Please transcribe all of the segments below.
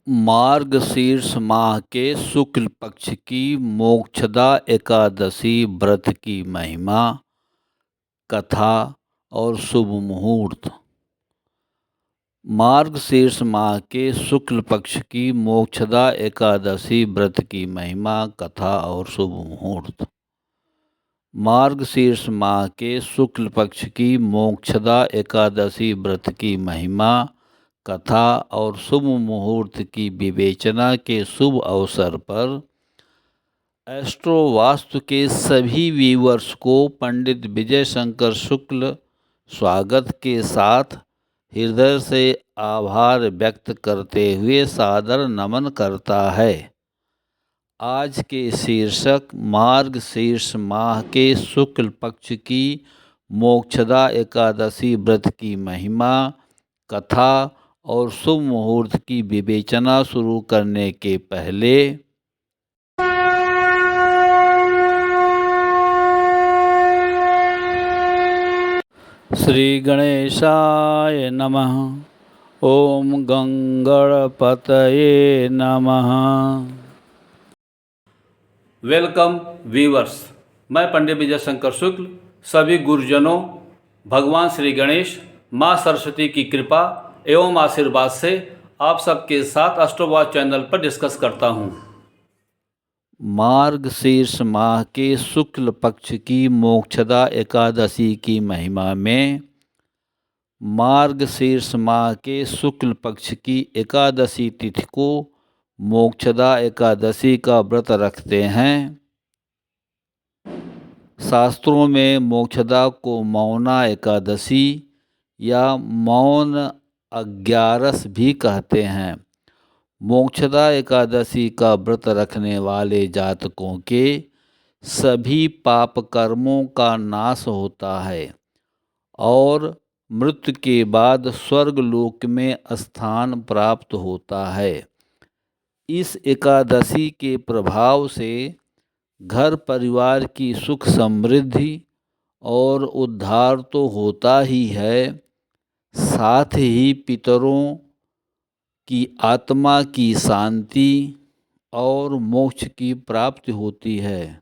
मार्गशीर्ष माह के शुक्ल पक्ष की मोक्षदा एकादशी व्रत की महिमा, कथा और शुभ मुहूर्त। मार्गशीर्ष माह के शुक्ल पक्ष की मोक्षदा एकादशी व्रत की महिमा, कथा और शुभ मुहूर्त। मार्गशीर्ष माह के शुक्ल पक्ष की मोक्षदा एकादशी व्रत की महिमा, कथा और शुभ मुहूर्त की विवेचना के शुभ अवसर पर एस्ट्रो वास्तु के सभी व्यूअर्स को पंडित विजय शंकर शुक्ल स्वागत के साथ हृदय से आभार व्यक्त करते हुए सादर नमन करता है। आज के शीर्षक मार्गशीर्ष माह के शुक्ल पक्ष की मोक्षदा एकादशी व्रत की महिमा, कथा और शुभ मुहूर्त की विवेचना शुरू करने के पहले श्री गणेशाय नमः। ओम गंगणपतये नमः। वेलकम व्यूअर्स, मैं पंडित विजय शंकर शुक्ल सभी गुरुजनों, भगवान श्री गणेश, माँ सरस्वती की कृपा एवं आशीर्वाद से आप सबके साथ एस्ट्रोवाच चैनल पर डिस्कस करता हूँ। मार्गशीर्ष माह के शुक्ल पक्ष की मोक्षदा एकादशी की महिमा में मार्गशीर्ष माह के शुक्ल पक्ष की एकादशी तिथि को मोक्षदा एकादशी का व्रत रखते हैं। शास्त्रों में मोक्षदा को मौना एकादशी या मौन अग्यारस भी कहते हैं। मोक्षदा एकादशी का व्रत रखने वाले जातकों के सभी पाप कर्मों का नाश होता है और मृत्यु के बाद स्वर्गलोक में स्थान प्राप्त होता है। इस एकादशी के प्रभाव से घर परिवार की सुख समृद्धि और उद्धार तो होता ही है, साथ ही पितरों की आत्मा की शांति और मोक्ष की प्राप्ति होती है।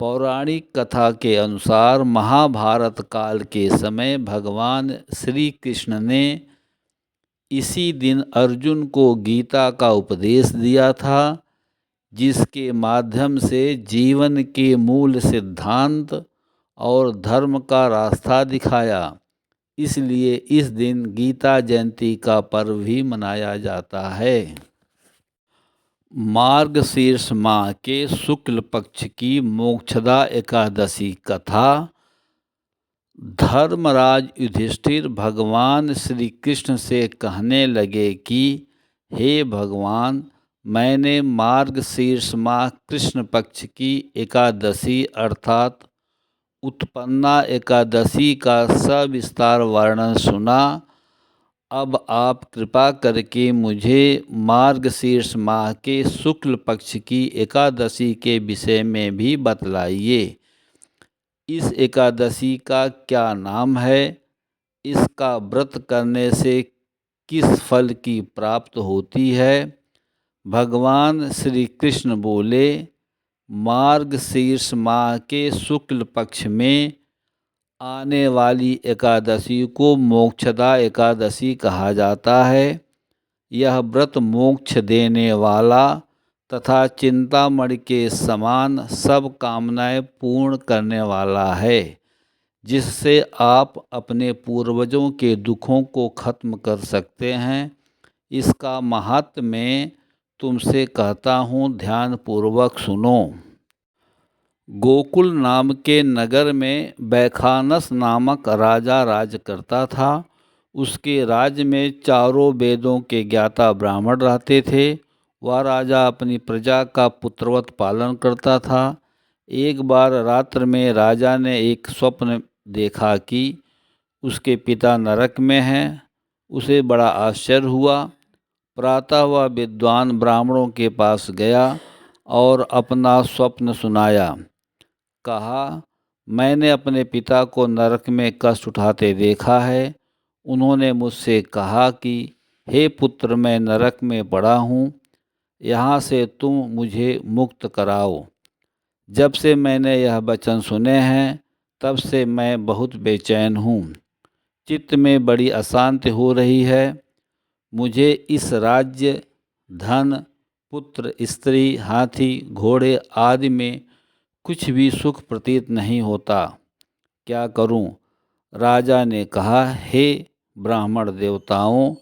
पौराणिक कथा के अनुसार महाभारत काल के समय भगवान श्री कृष्ण ने इसी दिन अर्जुन को गीता का उपदेश दिया था, जिसके माध्यम से जीवन के मूल सिद्धांत और धर्म का रास्ता दिखाया। इसलिए इस दिन गीता जयंती का पर्व भी मनाया जाता है। मार्गशीर्ष माह के शुक्ल पक्ष की मोक्षदा एकादशी कथा। धर्मराज युधिष्ठिर भगवान श्री कृष्ण से कहने लगे कि हे भगवान, मैंने मार्गशीर्ष माह कृष्ण पक्ष की एकादशी अर्थात उत्पन्ना एकादशी का सविस्तार वर्णन सुना। अब आप कृपा करके मुझे मार्गशीर्ष माह के शुक्ल पक्ष की एकादशी के विषय में भी बतलाइए। इस एकादशी का क्या नाम है? इसका व्रत करने से किस फल की प्राप्त होती है? भगवान श्री कृष्ण बोले, मार्गशीर्ष माह के शुक्ल पक्ष में आने वाली एकादशी को मोक्षदा एकादशी कहा जाता है। यह व्रत मोक्ष देने वाला तथा चिंतामणि के समान सब कामनाएं पूर्ण करने वाला है, जिससे आप अपने पूर्वजों के दुखों को खत्म कर सकते हैं। इसका महात्म्य मैं तुमसे कहता हूँ, ध्यानपूर्वक सुनो। गोकुल नाम के नगर में बैखानस नामक राजा राज करता था। उसके राज्य में चारों वेदों के ज्ञाता ब्राह्मण रहते थे। वह राजा अपनी प्रजा का पुत्रवत पालन करता था। एक बार रात्र में राजा ने एक स्वप्न देखा कि उसके पिता नरक में हैं। उसे बड़ा आश्चर्य हुआ। प्रातः वह विद्वान ब्राह्मणों के पास गया और अपना स्वप्न सुनाया। कहा, मैंने अपने पिता को नरक में कष्ट उठाते देखा है। उन्होंने मुझसे कहा कि हे पुत्र, मैं नरक में पड़ा हूँ, यहाँ से तुम मुझे मुक्त कराओ। जब से मैंने यह वचन सुने हैं, तब से मैं बहुत बेचैन हूँ। चित्त में बड़ी अशांति हो रही है। मुझे इस राज्य, धन, पुत्र, स्त्री, हाथी, घोड़े आदि में कुछ भी सुख प्रतीत नहीं होता। क्या करूं? राजा ने कहा, हे ब्राह्मण देवताओं,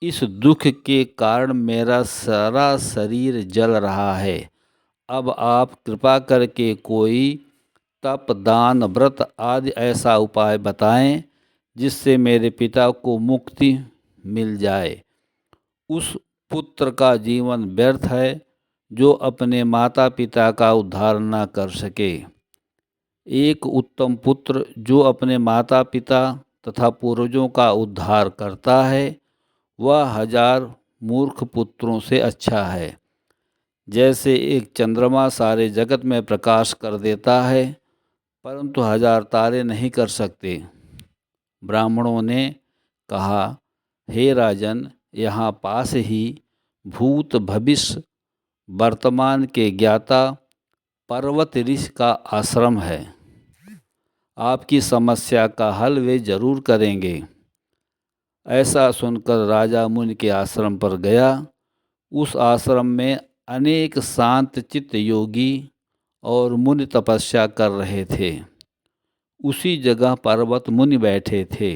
इस दुख के कारण मेरा सारा शरीर जल रहा है। अब आप कृपा करके कोई तप, दान, व्रत आदि ऐसा उपाय बताएं जिससे मेरे पिता को मुक्ति मिल जाए। उस पुत्र का जीवन व्यर्थ है जो अपने माता पिता का उद्धार न कर सके। एक उत्तम पुत्र जो अपने माता पिता तथा पूर्वजों का उद्धार करता है, वह 1000 मूर्ख पुत्रों से अच्छा है। जैसे एक चंद्रमा सारे जगत में प्रकाश कर देता है, परंतु 1000 तारे नहीं कर सकते। ब्राह्मणों ने कहा, हे राजन, यहाँ पास ही भूत, भविष्य, वर्तमान के ज्ञाता पर्वत ऋषि का आश्रम है। आपकी समस्या का हल वे जरूर करेंगे। ऐसा सुनकर राजा मुनि के आश्रम पर गया। उस आश्रम में अनेक शांत चित्त योगी और मुनि तपस्या कर रहे थे। उसी जगह पर्वत मुनि बैठे थे।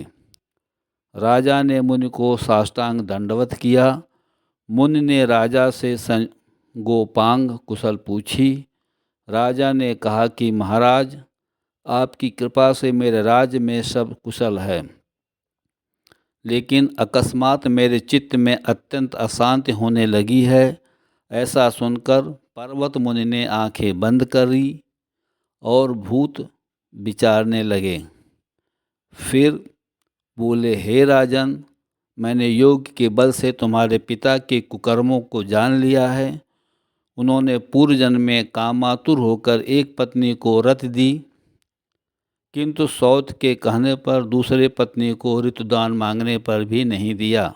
राजा ने मुनि को साष्टांग दंडवत किया। मुनि ने राजा से गोपांग कुशल पूछी। राजा ने कहा कि महाराज, आपकी कृपा से मेरे राज्य में सब कुशल है, लेकिन अकस्मात मेरे चित्त में अत्यंत अशांति होने लगी है। ऐसा सुनकर पर्वत मुनि ने आंखें बंद करी और भूत विचारने लगे। फिर बोले, हे राजन, मैंने योग के बल से तुम्हारे पिता के कुकर्मों को जान लिया है। उन्होंने पूर्व जन्म में कामातुर होकर एक पत्नी को रति दी, किंतु सौत के कहने पर दूसरे पत्नी को ऋतुदान मांगने पर भी नहीं दिया।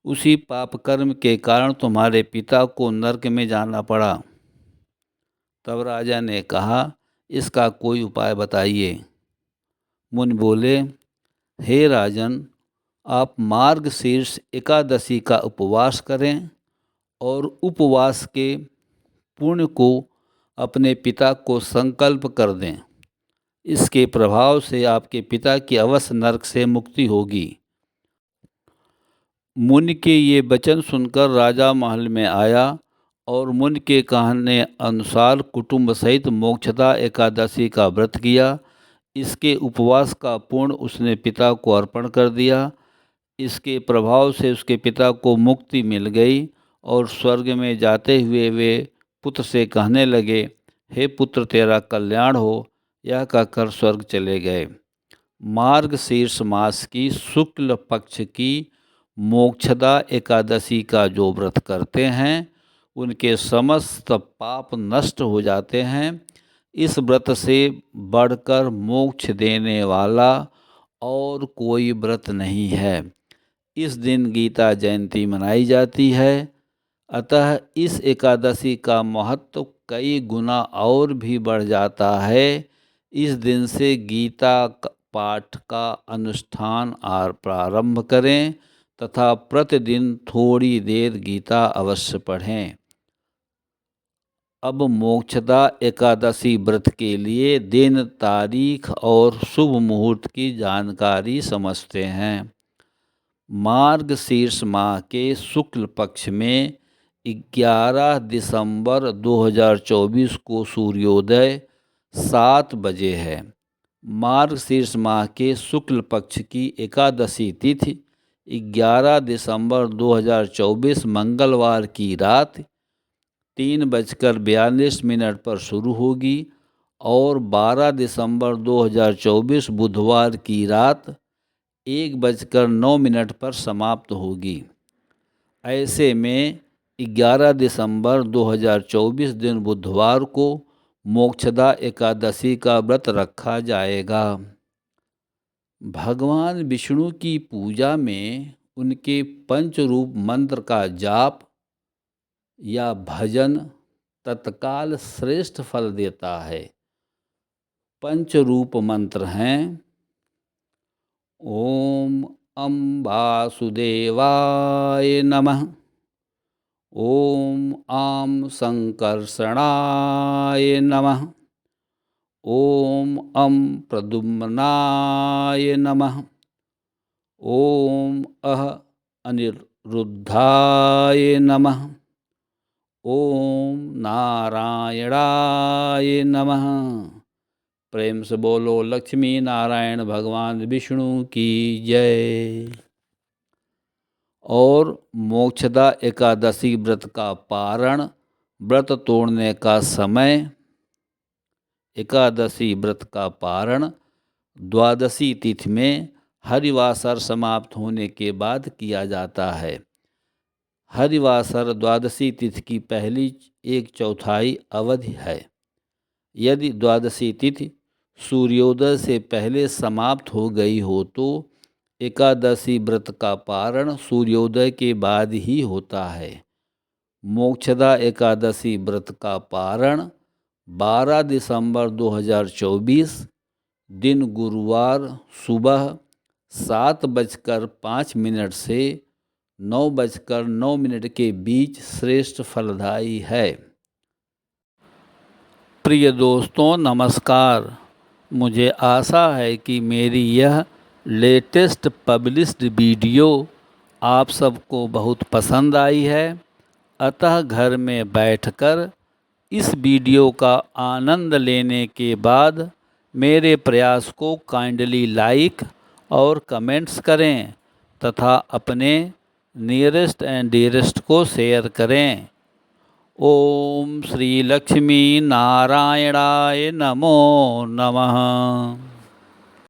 उसी पाप कर्म के कारण तुम्हारे पिता को नरक में जाना पड़ा। तब राजा ने कहा, इसका कोई उपाय बताइए। मुनि बोले, हे राजन, आप मार्गशीर्ष एकादशी का उपवास करें और उपवास के पुण्य को अपने पिता को संकल्प कर दें। इसके प्रभाव से आपके पिता की अवश्य नरक से मुक्ति होगी। मुनि के ये वचन सुनकर राजा महल में आया और मुनि के कहने अनुसार कुटुंब सहित मोक्षदा एकादशी का व्रत किया। इसके उपवास का पुण्य उसने पिता को अर्पण कर दिया। इसके प्रभाव से उसके पिता को मुक्ति मिल गई और स्वर्ग में जाते हुए वे पुत्र से कहने लगे, हे पुत्र, तेरा कल्याण हो। यह कहकर स्वर्ग चले गए। मार्गशीर्ष मास की शुक्ल पक्ष की मोक्षदा एकादशी का जो व्रत करते हैं, उनके समस्त पाप नष्ट हो जाते हैं। इस व्रत से बढ़कर मोक्ष देने वाला और कोई व्रत नहीं है। इस दिन गीता जयंती मनाई जाती है। अतः इस एकादशी का महत्व कई गुना और भी बढ़ जाता है। इस दिन से गीता पाठ का अनुष्ठान प्रारंभ करें तथा प्रतिदिन थोड़ी देर गीता अवश्य पढ़ें। अब मोक्षदा एकादशी व्रत के लिए दिन, तारीख और शुभ मुहूर्त की जानकारी समझते हैं। मार्गशीर्ष माह के शुक्ल पक्ष में 11 दिसंबर 2024 को सूर्योदय 7 बजे है। मार्गशीर्ष माह के शुक्ल पक्ष की एकादशी तिथि 11 दिसंबर 2024 मंगलवार की रात 3:42 पर शुरू होगी और 12 दिसंबर 2024 बुधवार की रात 1:09 पर समाप्त होगी। ऐसे में 11 दिसंबर 2024 दिन बुधवार को मोक्षदा एकादशी का व्रत रखा जाएगा। भगवान विष्णु की पूजा में उनके पंचरूप मंत्र का जाप या भजन तत्काल श्रेष्ठ फल देता है। पंचरूप मंत्र हैं ओम वासुदेवाय नमः, ओम संकर्षणाय नमः, ओम प्रद्युम्नाय नमः, ओम अनिरुद्धाय नमः, ओम नारायणाय नमः। प्रेम से बोलो लक्ष्मी नारायण भगवान विष्णु की जय। और मोक्षदा एकादशी व्रत का पारण, व्रत तोड़ने का समय। एकादशी व्रत का पारण द्वादशी तिथि में हरिवासर समाप्त होने के बाद किया जाता है। हरिवासर द्वादशी तिथि की पहली 1/4 अवधि है। यदि द्वादशी तिथि सूर्योदय से पहले समाप्त हो गई हो तो एकादशी व्रत का पारण सूर्योदय के बाद ही होता है। मोक्षदा एकादशी व्रत का पारण 12 दिसंबर 2024 दिन गुरुवार सुबह 7:05 से 9:09 के बीच श्रेष्ठ फलदायी है। प्रिय दोस्तों नमस्कार। मुझे आशा है कि मेरी यह लेटेस्ट पब्लिश्ड वीडियो आप सबको बहुत पसंद आई है। अतः घर में बैठकर इस वीडियो का आनंद लेने के बाद मेरे प्रयास को काइंडली लाइक और कमेंट्स करें तथा अपने नियरेस्ट एंड डियरेस्ट को शेयर करें। ओम श्री लक्ष्मी नारायणाय नमो नमः।